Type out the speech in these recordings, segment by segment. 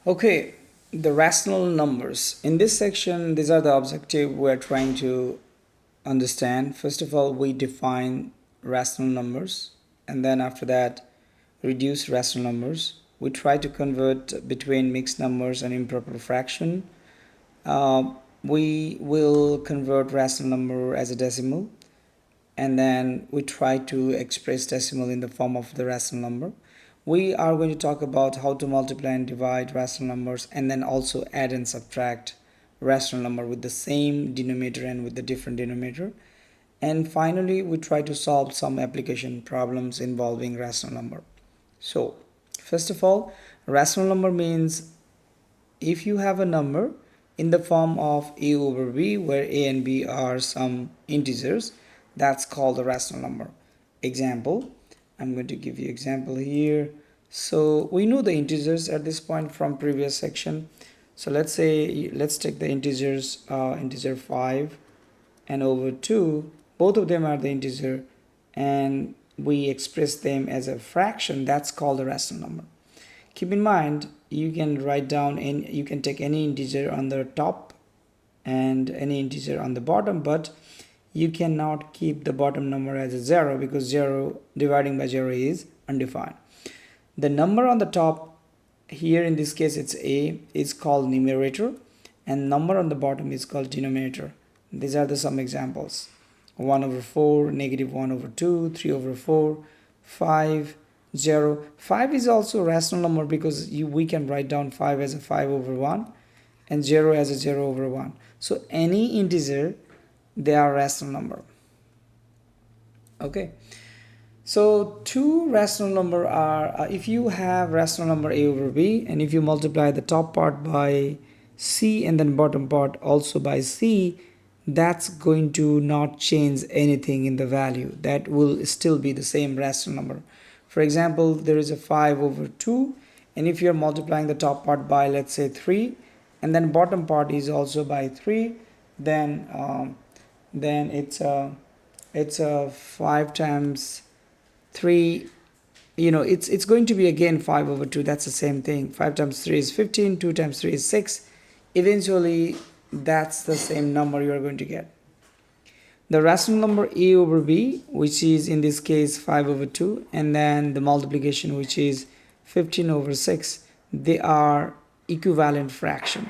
Okay, the rational numbers. In this section, these are the objective we're trying to understand. First of all, we define rational numbers, and then after that, reduce rational numbers. We try to convert between mixed numbers and improper fraction. We will convert rational number as a decimal, and then we try to express decimal in the form of the rational number. We are going to talk about how to multiply and divide rational numbers, and then also add and subtract rational number with the same denominator and with the different denominator. And finally, we try to solve some application problems involving rational number. So first of all, rational number means if you have a number in the form of a over b, where a and b are some integers, that's called a rational number. Example, I'm going to give you example here. So we know the integers at this point from previous section. So let's take the integers, integer 5 and over 2, both of them are the integer, and we express them as a fraction. That's called a rational number. Keep in mind, you can write down, and you can take any integer on the top and any integer on the bottom, but you cannot keep the bottom number as a 0, because 0 dividing by 0 is undefined. The number on the top, here in this case it's a, is called numerator, and number on the bottom is called denominator. These are the some examples: 1 over 4, negative 1 over 2, 3 over 4, 5, 0. 5 is also a rational number, because we can write down 5 as a 5 over 1 and 0 as a 0 over 1. So any integer, they are rational number. Okay, so two rational number are, if you have rational number a over b, and if you multiply the top part by c and then bottom part also by c, that's going to not change anything in the value. That will still be the same rational number. For example, there is a 5 over 2, and if you're multiplying the top part by, let's say, 3, and then bottom part is also by 3, then it's a 5 times 3, it's going to be again 5 over 2. That's the same thing. 5 times 3 is 15, 2 times 3 is 6. Eventually that's the same number you are going to get. The rational number a over b, which is in this case 5 over 2, and then the multiplication, which is 15 over 6, they are equivalent fraction.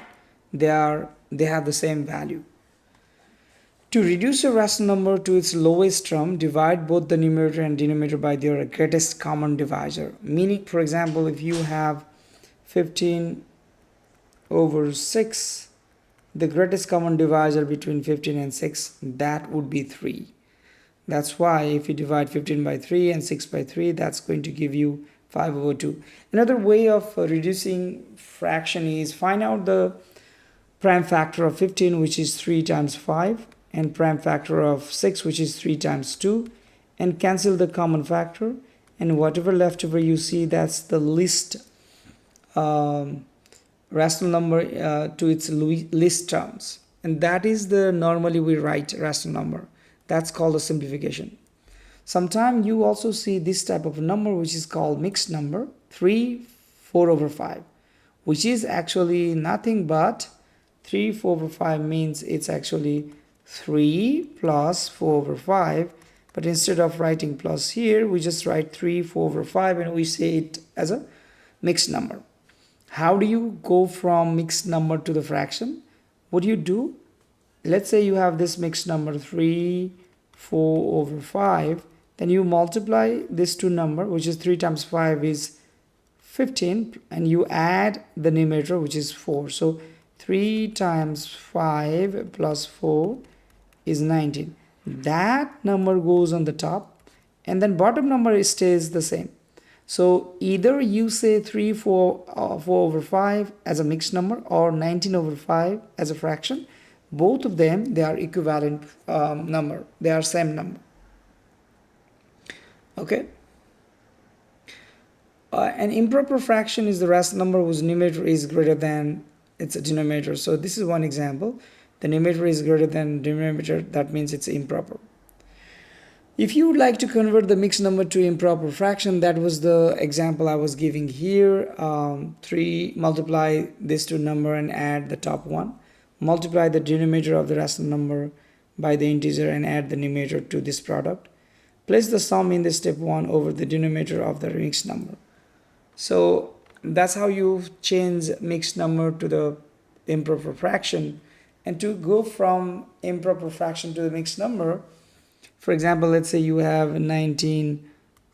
They have the same value. To reduce a rational number to its lowest term, divide both the numerator and denominator by their greatest common divisor. Meaning, for example, if you have 15 over 6, the greatest common divisor between 15 and 6, that would be 3. That's why if you divide 15 by 3 and 6 by 3, that's going to give you 5 over 2. Another way of reducing fraction is find out the prime factor of 15, which is 3 times 5, and prime factor of 6, which is 3 times 2, and cancel the common factor, and whatever left over you see, that's the least rational number to its least terms, and that is the normally we write rational number. That's called a simplification. Sometimes you also see this type of number, which is called mixed number, 3 4 over 5, which is actually nothing but 3 4 over 5 means it's actually 3 plus 4 over 5, but instead of writing plus here, we just write 3 4 over 5 and we say it as a mixed number. How do you go from mixed number to the fraction? What do you do? Let's say you have this mixed number 3 4 over 5, then you multiply this two number, which is 3 times 5 is 15, and you add the numerator, which is 4. So 3 times 5 plus 4 is 19. That number goes on the top, and then bottom number stays the same. So either you say 3 4 over 5 as a mixed number, or 19 over 5 as a fraction. Both of them, they are equivalent number. They are same number. Okay. An improper fraction is the rational number whose numerator is greater than its denominator. So this is one example. The numerator is greater than denominator. That means it's improper. If you would like to convert the mixed number to improper fraction, that was the example I was giving here. 3, multiply this to number and add the top one. Multiply the denominator of the rational number by the integer and add the numerator to this product. Place the sum in the step 1 over the denominator of the mixed number. So that's how you change mixed number to the improper fraction. And to go from improper fraction to the mixed number, for example, let's say you have 19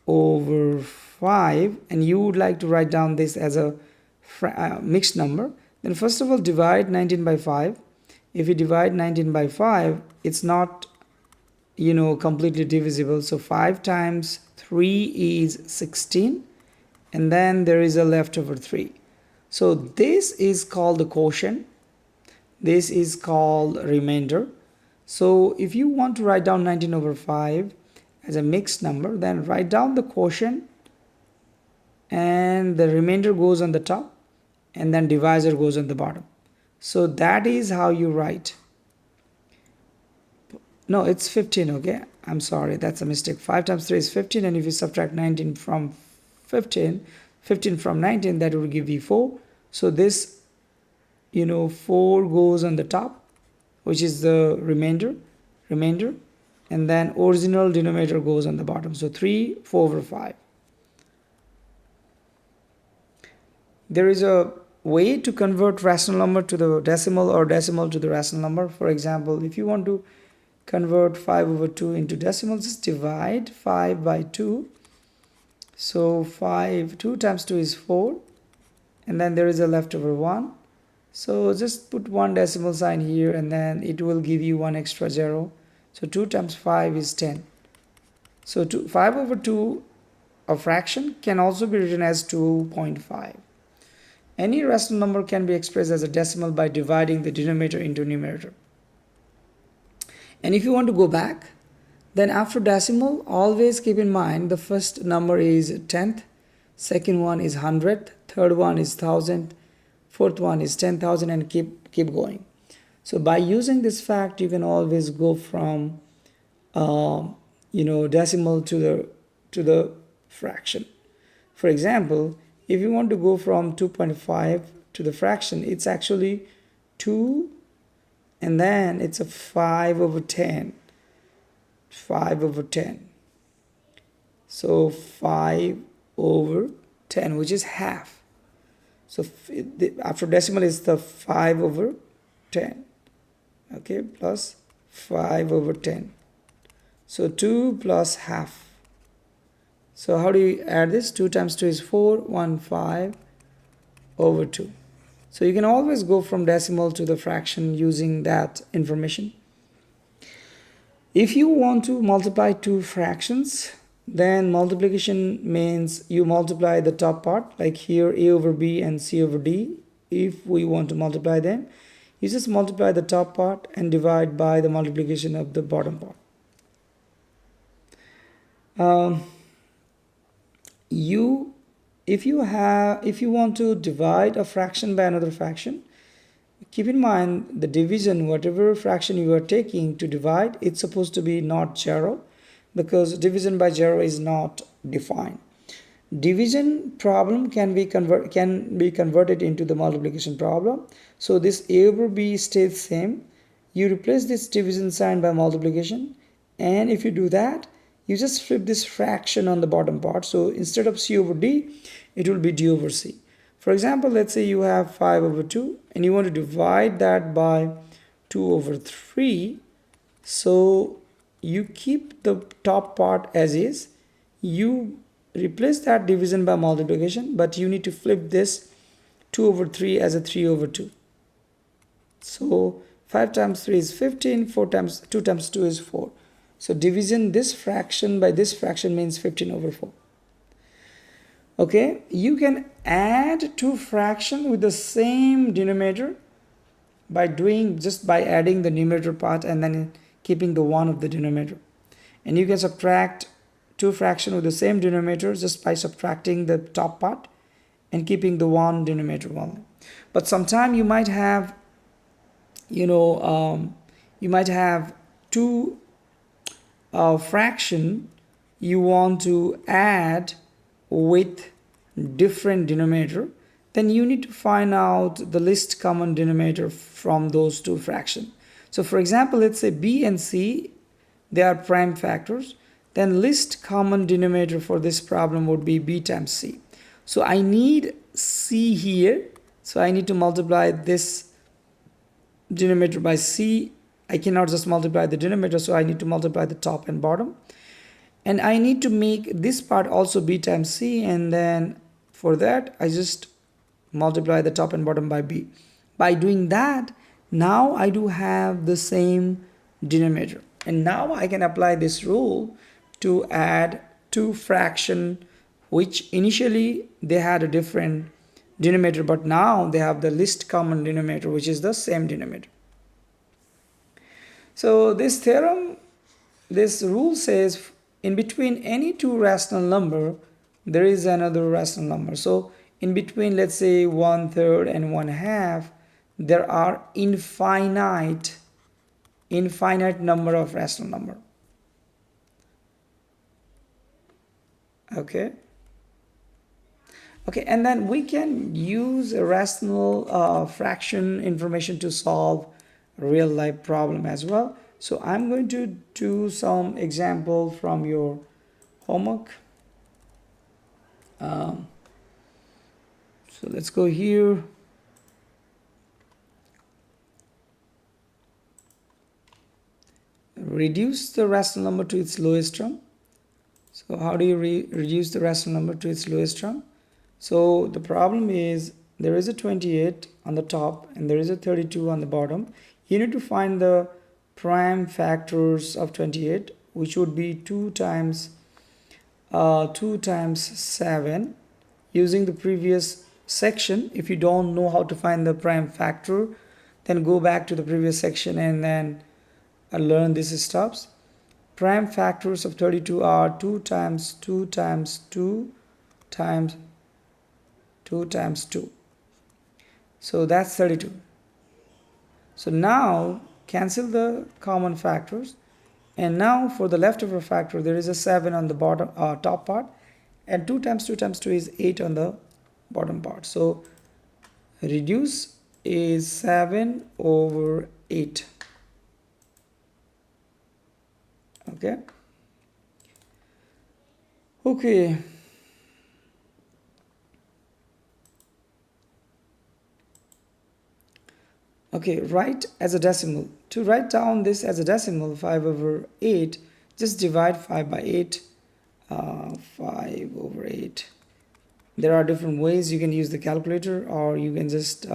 over 5 and you would like to write down this as a mixed number. Then first of all, divide 19 by 5. If you divide 19 by 5, it's not completely divisible. So 5 times 3 is 16, and then there is a leftover 3. So this is called the quotient. This is called remainder. So if you want to write down 19 over 5 as a mixed number, then write down the quotient and the remainder goes on the top and then divisor goes on the bottom. So that is how you write. No, it's 15, okay? I'm sorry, that's a mistake. 5 times 3 is 15, and if you subtract 19 from 15 from 19, that will give you 4. So this 4 goes on the top, which is the remainder, and then original denominator goes on the bottom. So 3, 4 over 5. There is a way to convert rational number to the decimal or decimal to the rational number. For example, if you want to convert 5 over 2 into decimal, just divide 5 by 2. So 2 times 2 is 4, and then there is a leftover 1. So just put one decimal sign here and then it will give you one extra 0. So 2 times 5 is 10. So 5 over 2, a fraction, can also be written as 2.5. Any rational number can be expressed as a decimal by dividing the denominator into numerator. And if you want to go back, then after decimal, always keep in mind the first number is 10th, second one is 100th, third one is 1000th, fourth one is 10,000, and keep going. So by using this fact, you can always go from decimal to the fraction. For example, if you want to go from 2.5 to the fraction, it's actually 2 and then it's a 5 over 10. So 5 over 10, which is half. So after decimal is the 5 over 10, okay, plus 5 over 10. So 2 plus half. So how do you add this? 2 times 2 is 4, 5 over 2. So you can always go from decimal to the fraction using that information. If you want to multiply two fractions, then multiplication means you multiply the top part, like here a over b and c over d. If we want to multiply them, you just multiply the top part and divide by the multiplication of the bottom part. If you want to divide a fraction by another fraction, keep in mind the division, whatever fraction you are taking to divide, it's supposed to be not 0, because division by 0 is not defined. Division problem can be converted into the multiplication problem. So this a over b stays same. You replace this division sign by multiplication, and if you do that, you just flip this fraction on the bottom part. So instead of c over d, it will be d over c. For example, let's say you have 5 over 2 and you want to divide that by 2 over 3. So you keep the top part as is. You replace that division by multiplication, but you need to flip this 2 over 3 as a 3 over 2. So 5 times 3 is 15, 2 times 2 is 4. So division this fraction by this fraction means 15 over 4. Okay, you can add two fractions with the same denominator by adding the numerator part and then keeping the 1 of the denominator. And you can subtract two fractions with the same denominator just by subtracting the top part and keeping the 1 denominator only. But sometime you might have two fraction you want to add with different denominator, then you need to find out the least common denominator from those two fractions. So for example, let's say b and c, they are prime factors, then least common denominator for this problem would be b times c. So I need c here, so I need to multiply this denominator by c. I cannot just multiply the denominator, so I need to multiply the top and bottom, and I need to make this part also b times c, and then for that I just multiply the top and bottom by b. By doing that, now I do have the same denominator, and now I can apply this rule to add two fractions which initially they had a different denominator, but now they have the least common denominator, which is the same denominator. So this theorem, this rule says in between any two rational number there is another rational number. So in between, let's say 1/3 and 1/2, there are infinite number of rational number. Okay, and then we can use a rational fraction information to solve real life problem as well. So I'm going to do some example from your homework. So let's go here. Reduce the rational number to its lowest term. So how do you reduce the rational number to its lowest term? So the problem is there is a 28 on the top and there is a 32 on the bottom. You need to find the prime factors of 28, which would be 2 times 7. Using the previous section, if you don't know how to find the prime factor, then go back to the previous section and then learn these steps. Prime factors of 32 are 2 times 2 times 2 times 2 times 2. So that's 32. So now cancel the common factors, and now for the leftover factor there is a 7 on the bottom top part, and 2 times 2 times 2 is 8 on the bottom part. So reduce is 7 over 8. Okay. Write as a decimal. To write down this as a decimal, 5 over 8, just divide 5 by 8. 5 over 8. There are different ways. You can use the calculator, or you can just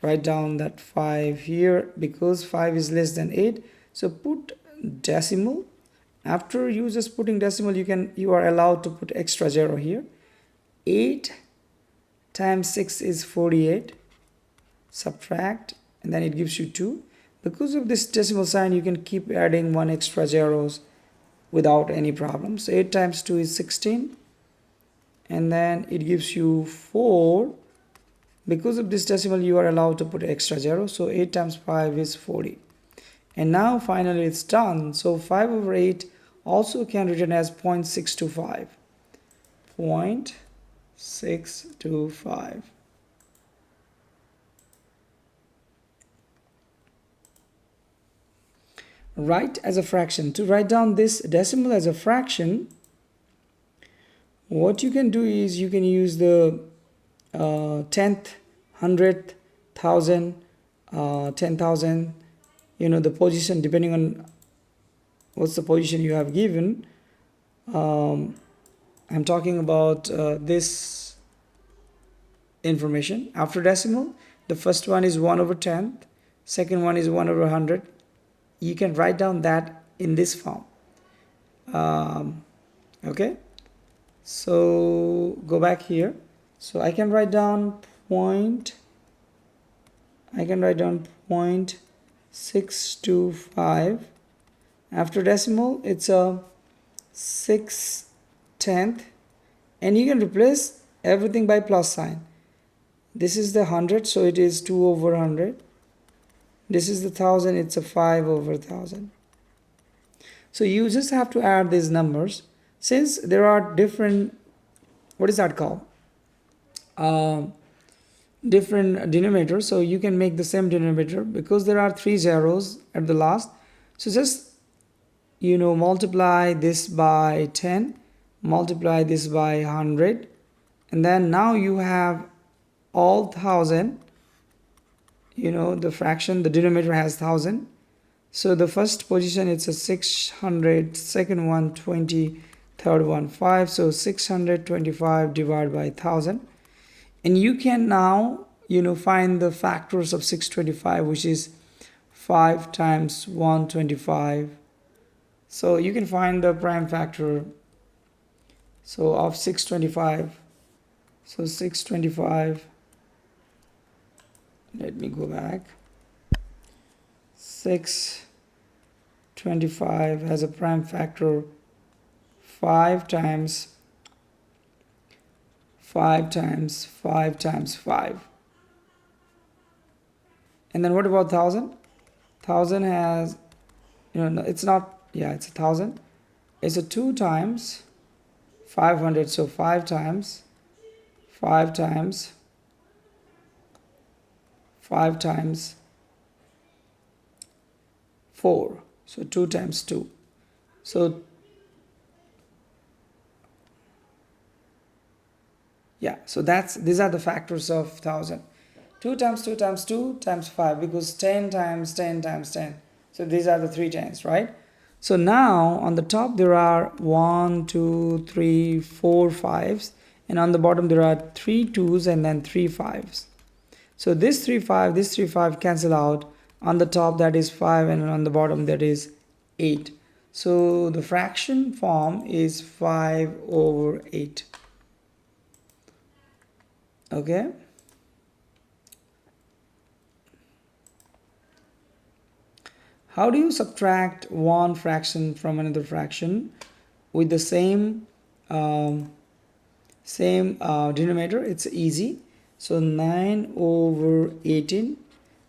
write down that 5 here, because 5 is less than 8. So put decimal. After you just putting decimal, you are allowed to put extra 0 here. 8 times 6 is 48. Subtract, and then it gives you 2. Because of this decimal sign, you can keep adding 1 extra zeros without any problem. So 8 times 2 is 16, and then it gives you 4. Because of this decimal, you are allowed to put extra 0. So 8 times 5 is 40. And now finally it's done. So 5 over 8 also can written as 0.625. 0.625. Write as a fraction. To write down this decimal as a fraction, what you can do is you can use the 10th, 100th, 1000, 10,000, the position depending on what's the position you have given. I'm talking about this information. After decimal, the first one is 1 over 10th, second one is 1 over 100. You can write down that in this form. Okay, so go back here. So I can write down 0.625. After decimal, it's a 6/10th, and you can replace everything by plus sign. This is the 100, so it is 2 over 100. This is the 1000, it's a 5 over 1000. So you just have to add these numbers. Since there are different, what is that called? Different denominators, so you can make the same denominator because there are 3 zeros at the last. So just multiply this by 10, multiply this by 100, and then now you have all 1000. The fraction, the denominator has 1000. So the first position, it's a 600, second one 20, third one 5, so 625 divided by 1000. And you can now find the factors of 625, which is 5 times 125. So you can find the prime factor of 625. So 625, let me go back. 625 has a prime factor 5 times 5 times 5 times 5. And then what about 1000? 1000 has, no, it's not, yeah, it's 1000. It's a 2 times 500, so 5 times 5 times 5 times 4, so 2 times 2. So yeah, so these are the factors of 1000. 2 times 2 times 2 times 5, because 10 times 10 times 10. So these are the 3 tens, right? So now on the top there are 1, 2, 3, 4 5s, and on the bottom there are 3 2s and then 3 5s. So this 3 5, this 3 5 cancel out. On the top that is 5, and on the bottom that is 8. So the fraction form is 5/8. Okay. How do you subtract one fraction from another fraction with the same denominator? It's easy. So 9/18.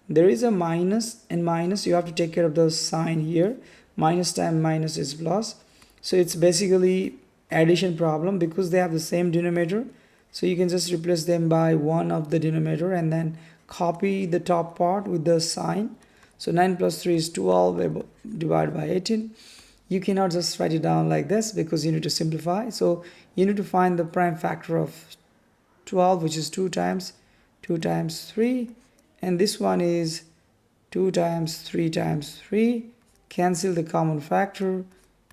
There is a minus, and minus, you have to take care of the sign here. Minus times minus is plus. So it's basically addition problem because they have the same denominator. So you can just replace them by one of the denominator and then copy the top part with the sign. So 9 plus 3 is 12 divided by 18. You cannot just write it down like this because you need to simplify. So you need to find the prime factor of 12, which is 2 times 3. And this one is 2 times 3 times 3. Cancel the common factor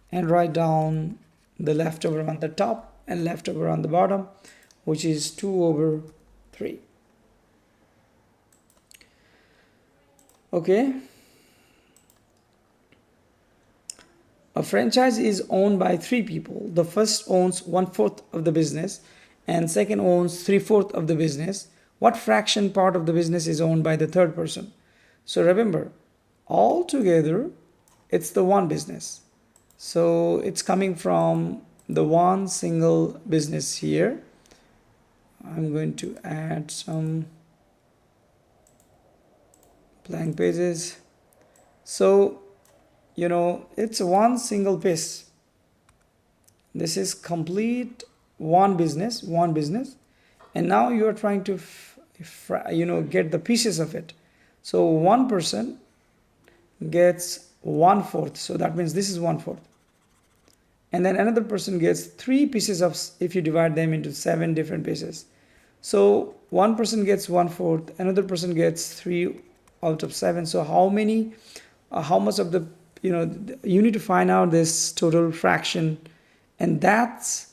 and write down the leftover on the top and leftover on the bottom, which is 2/3. Okay. A franchise is owned by 3 people. The first owns 1/4 of the business and second owns 3/4 of the business. What fraction part of the business is owned by the third person? So remember, all together it's the one business. So it's coming from the one single business here. I'm going to add some blank pages. So it's one single piece. This is complete one business, and now you are trying to get the pieces of it. So one person gets 1/4, so that means this is 1/4, and then another person gets 3 pieces of, if you divide them into 7 different pieces. So one person gets 1/4, another person gets 3 out of 7. So how much of the, you need to find out this total fraction, and that's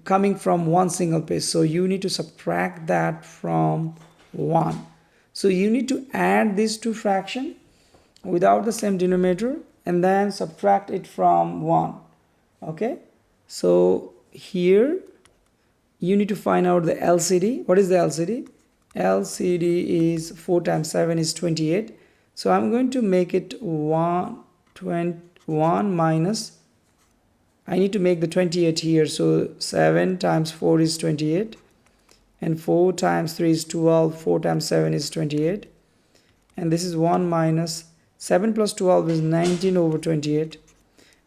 coming from one single piece. So you need to subtract that from 1. So you need to add these 2 fractions without the same denominator and then subtract it from 1. Okay, so here you need to find out the LCD. What is the LCD? LCD is 4 times 7 is 28. So I'm going to make it 1 minus, I need to make the 28 here. So 7 times 4 is 28, and 4 times 3 is 12. 4 times 7 is 28, and this is 1 minus 7 plus 12 is 19/28,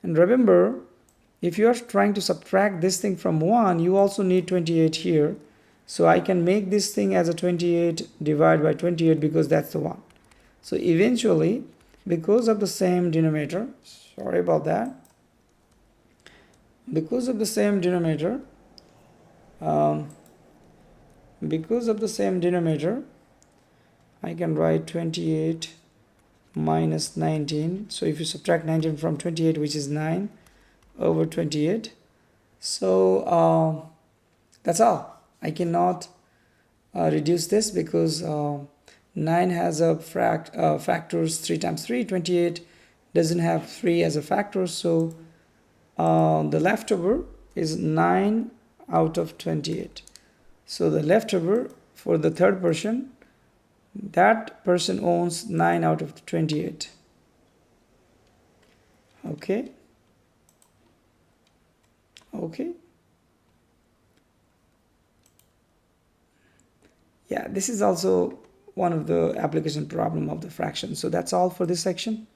And remember, if you are trying to subtract this thing from 1, you also need 28 here. So I can make this thing as a 28 divided by 28 because that's the 1. So eventually, because of the same denominator, sorry about that, because of the same denominator, um, I can write 28 minus 19. So if you subtract 19 from 28, which is 9 over 28, so that's all. I cannot reduce this because 9 has a factors 3 times 3. 28 doesn't have 3 as a factor, so the leftover is 9 out of 28. So the leftover for the third person, that person owns 9 out of 28. Okay. Yeah, this is also one of the application problem of the fraction. So that's all for this section.